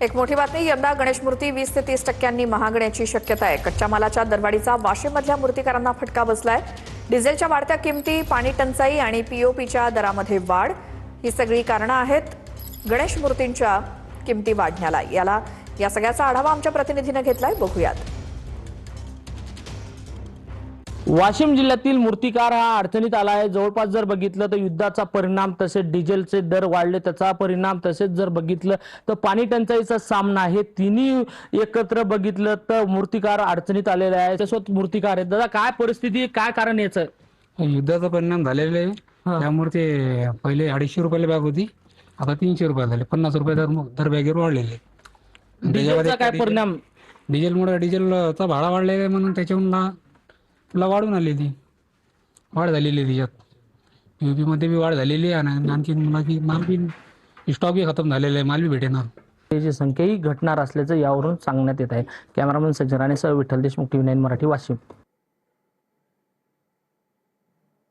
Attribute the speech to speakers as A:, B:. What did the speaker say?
A: एक मोठी बातमी, यंदा गणेश मूर्ती 20 ते 30% महागण्याची शक्यता आहे। कच्च्या मालाच्या दरवाढीचा वाशिममधल्या मूर्तिकारांना फटका बसलाय। डिझेलच्या वाढत्या किमती, पाणी टंचाई आणि पीओपीच्या दरामध्ये वाढ ही सगळी कारणं आहेत गणेश मूर्तींच्या किमती वाढण्याला। या सगळ्याचा आढावा आमच्या प्रतिनिधीने घेतलाय, बघूयात।
B: वाशिम जिल्ह्यातील मूर्तिकार हा अडचणीत आला आहे। जवळपास जर बघितलं तर युद्धाचा परिणाम, तसेच डिझेलचे दर वाढले त्याचा परिणाम, तसेच जर बघितलं तर पाणी टंचाईचा सामना, हे तिन्ही एकत्र बघितलं तर मूर्तिकार अडचणीत आलेले आहे। त्यासोबत मूर्तिकार आहेत। दादा, काय परिस्थिती, काय कारण याचं?
C: युद्धाचा परिणाम झालेला आहे। त्यामुळे ते पहिले 250 रुपयाला बॅग होती, आता 300 रुपये झाले। 50 रुपये दर बॅगेवर वाढलेले।
B: डिझेलचा काय परिणाम?
C: डिझेलमुळे डिझेलचा भाडा वाढलेला आहे, म्हणून त्याच्याहून तुला वाढून आलेली वाढ झालेली आहे। त्याच्यात युपी मध्ये बी वाढ झालेली आहे आणि आणखी माल बी स्टॉक बी खतम झालेला आहे, माल बी भेटेना।
B: त्याची संख्याही घटणार असल्याचं यावरून सांगण्यात येत आहे। कॅमेरामन सज्जन राणेसह विठ्ठल देशमुख, TV9 मराठी, वाशिम।